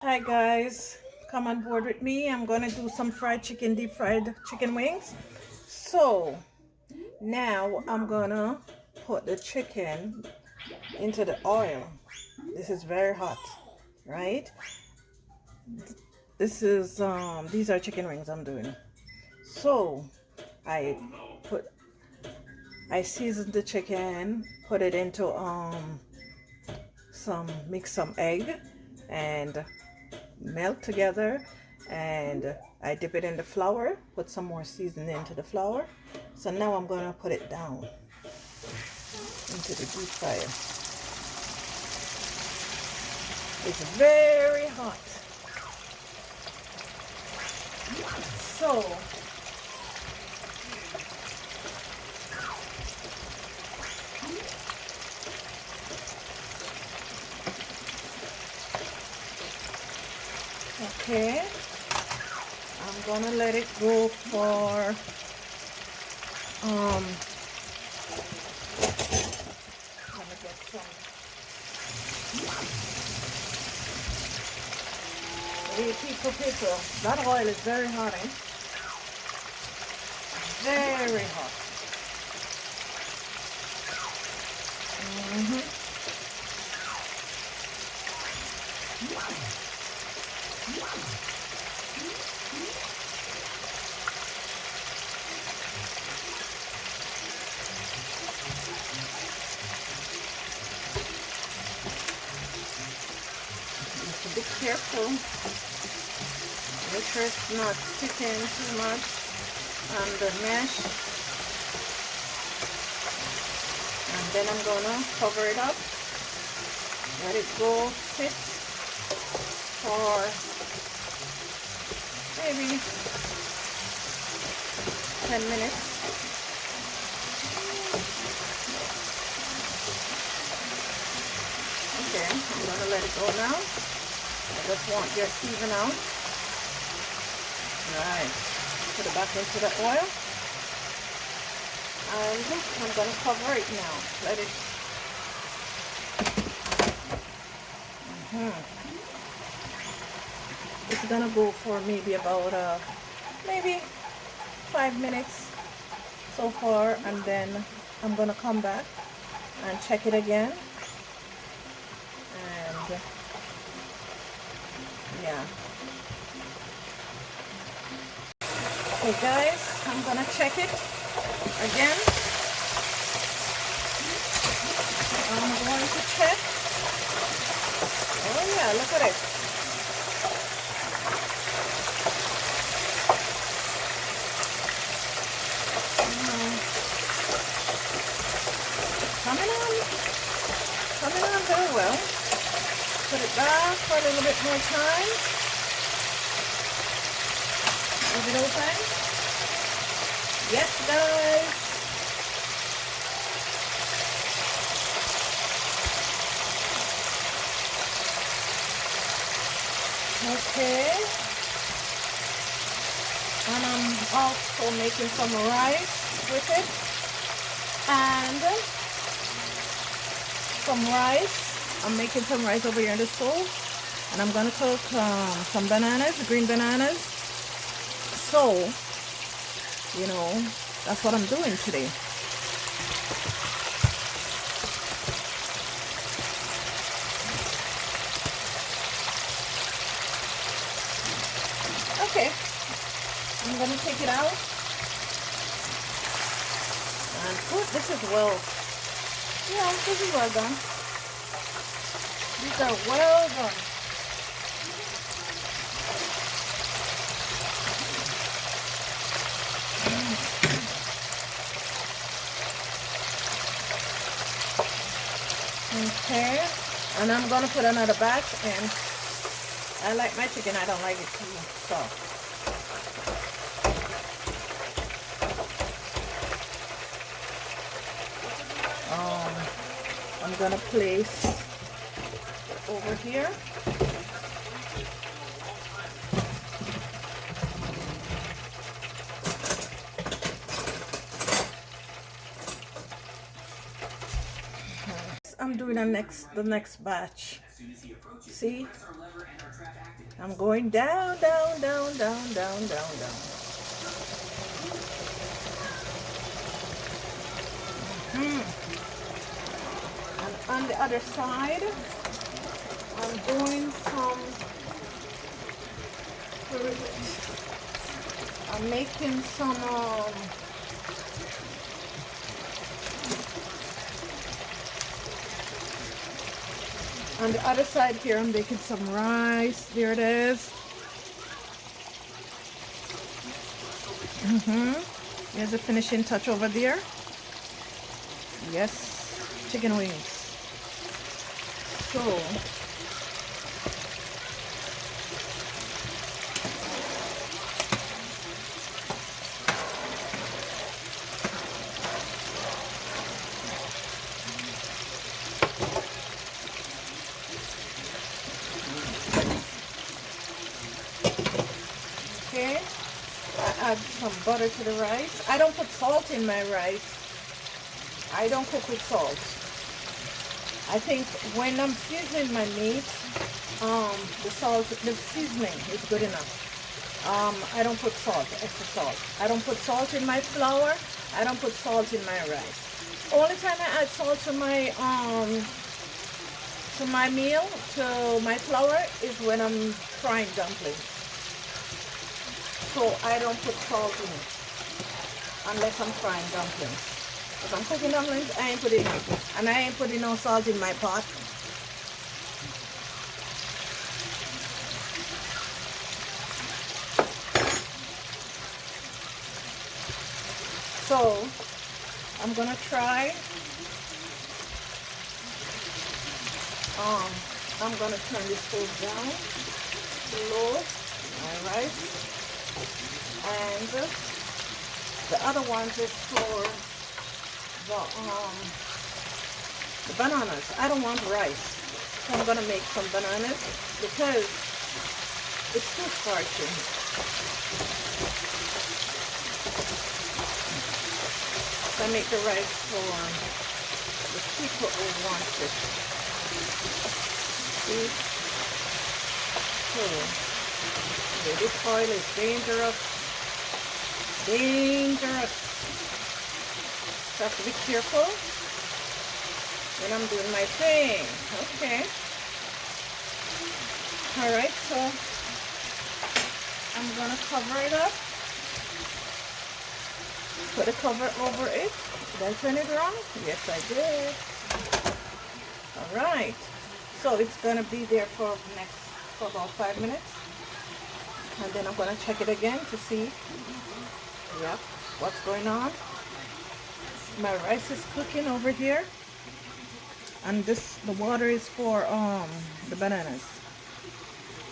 Hi guys, come on board with me. I'm gonna do some fried chicken, deep fried chicken wings. So now I'm gonna put the chicken into the oil. This is very hot, right? These are chicken wings I'm doing. So I put I seasoned the chicken, put it into mix some egg and melt together, and I dip it in the flour, put some more seasoning into the flour. So now I'm gonna put it down into the deep fryer. It's very hot. So okay, I'm gonna let it go for let me get some people. That oil is very hot, eh? Very hot. Mm-hmm. Just be careful. Make sure it's not sticking too much on the mesh. And then I'm gonna cover it up. Let it go sit for maybe 10 minutes. Okay, I'm gonna let it go now. I just want this even out. Right. Put it back into the oil. And I'm gonna cover it now. Let it. It's gonna go for maybe about maybe 5 minutes so far, and then I'm gonna come back and check it again. And yeah. Okay guys, I'm gonna check it again. I'm going to check. Oh yeah, look at it. Coming on very well. Put it back for a little bit more time. Is it open? Yes, guys. Okay. And I'm also making some rice with it. And some rice. I'm making some rice over here on the stove. And I'm going to cook some bananas, green bananas. So, you know, that's what I'm doing today. Okay, I'm gonna take it out. And this is well, yeah, this is well done. These are well done. Okay, and I'm gonna put another batch in. I like my chicken, I don't like it too soft. I'm gonna place over here. I'm doing the next batch. See? I'm going down, down, down, down, down, down, down. And on the other side, I'm doing some, where is it? I'm making some, on the other side here, I'm making some rice. There it is. There's a finishing touch over there. Yes, chicken wings. So, okay, I add some butter to the rice. I don't put salt in my rice. I don't cook with salt. I think when I'm seasoning my meat, the salt, the seasoning is good enough. I don't put salt, extra salt. I don't put salt in my flour. I don't put salt in my rice. Only time I add salt to my meal, to my flour, is when I'm frying dumplings. So I don't put salt in it unless I'm frying dumplings. If I'm cooking dumplings, I ain't putting it, and I ain't putting no salt in my pot. So I'm gonna try. I'm gonna turn this stove down to low. All right, and the other ones is for the bananas. I don't want rice, so I'm gonna make some bananas because it's too starchy. So I make the rice for the people who want it. See? So, okay, this oil is dangerous. Dangerous. So I have to be careful when I'm doing my thing. Okay. Alright, so I'm gonna cover it up. Put a cover over it. Did I turn it wrong? Yes, I did. Alright. So it's gonna be there for about 5 minutes. And then I'm gonna check it again to see what's going on. My rice is cooking over here, and the water is for the bananas,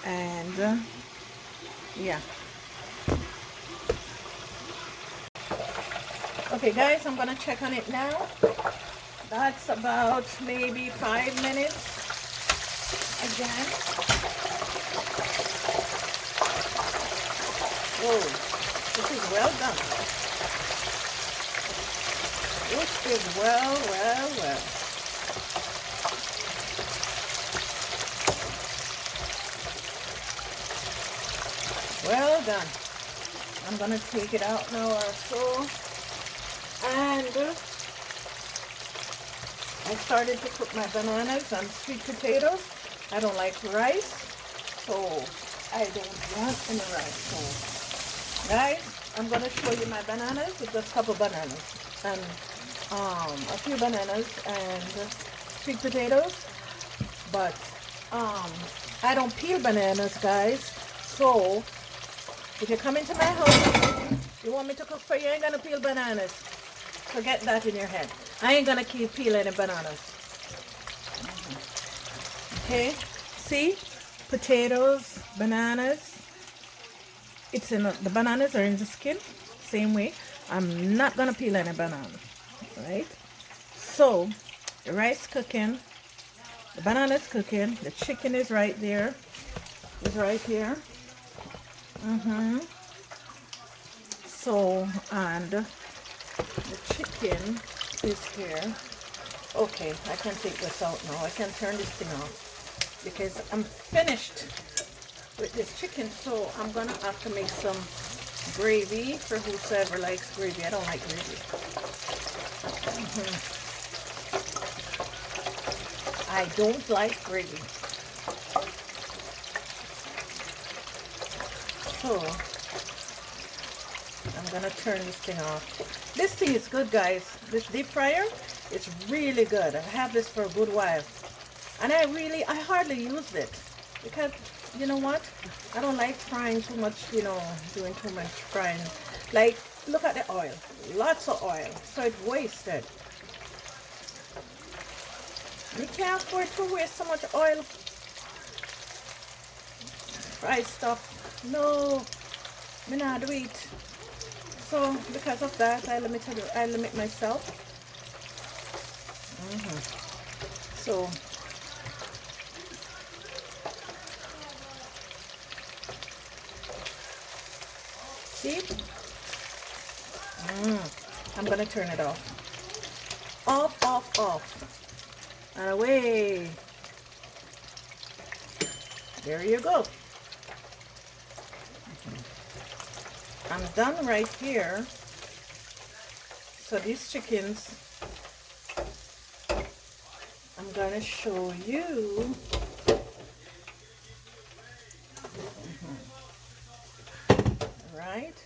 and yeah. Okay guys, I'm gonna check on it now. That's about maybe 5 minutes again. Whoa, this is well done. This is well. Well done. I'm gonna take it out now or so. And I started to cook my bananas and sweet potatoes. I don't like rice, so I don't want any rice. So guys, I'm gonna show you my bananas. It's just a couple bananas and a few bananas and sweet potatoes, but I don't peel bananas, guys. So if you come into my house, you want me to cook for you, I ain't gonna peel bananas. Forget that in your head. I ain't gonna keep peeling bananas. Okay, see, potatoes, bananas. It's in the bananas are in the skin, same way. I'm not gonna peel any banana, right? So the rice cooking, the banana's cooking, the chicken is right there, is right here. So, and the chicken is here. Okay, I can take this out now. I can turn this thing off. because I'm finished with this chicken. So I'm gonna have to make some gravy for whosoever likes gravy. I don't like gravy. I don't like gravy. So I'm gonna turn this thing off. This thing is good, guys. This deep fryer, it's really good. I have this for a good while, and I hardly use it because you know what? I don't like frying too much. You know, doing too much frying. Like, look at the oil, lots of oil, so it's wasted. You can't afford to waste so much oil. Fried stuff, no, me not do it. So because of that, I limit myself. So see, I'm gonna turn it off, off, and away. There you go. I'm done right here. So these chickens, I'm gonna show you. Right.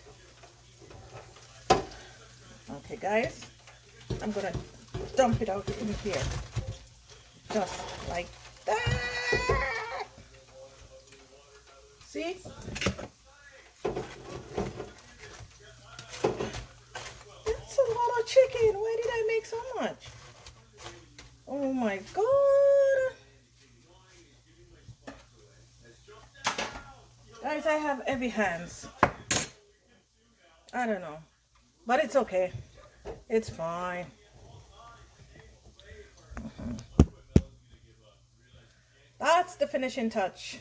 Okay, guys, I'm gonna dump it out in here, just like that. See? That's a lot of chicken. Why did I make so much? Oh my God. Guys, I have heavy hands. I don't know. But it's okay. It's fine. That's the finishing touch.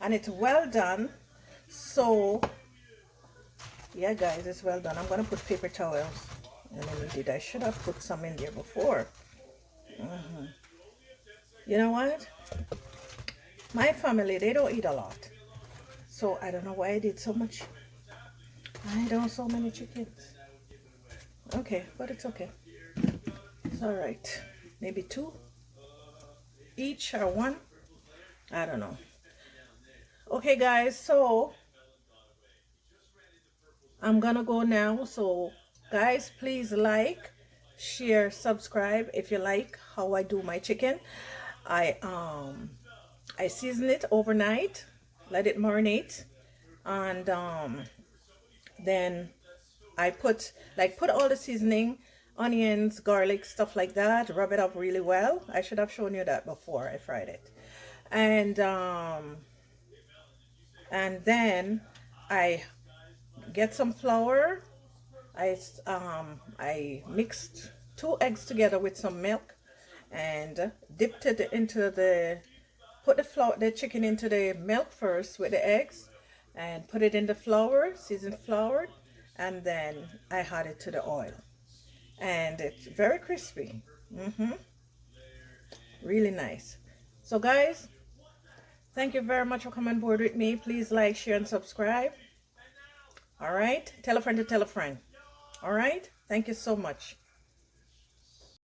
And it's well done. So, yeah, guys, it's well done. I'm going to put paper towels. And I should have put some in there before. You know what? My family, they don't eat a lot. So, I don't know why I did so much. I don't so many chickens. Okay, but it's okay. It's all right. Maybe 2 each or 1. I don't know. Okay, guys, so I'm gonna go now. So guys, please like, share, subscribe if you like how I do my chicken. I season it overnight, let it marinate, and then I put all the seasoning, onions, garlic, stuff like that, rub it up really well. I should have shown you that before I fried it. And then I get some flour. I mixed 2 eggs together with some milk and dipped it into put the chicken into the milk first with the eggs and put it in the flour, seasoned flour, and then I add it to the oil. And it's very crispy. Really nice. So guys, thank you very much for coming on board with me. Please like, share, and subscribe. All right. Tell a friend to tell a friend. All right. Thank you so much.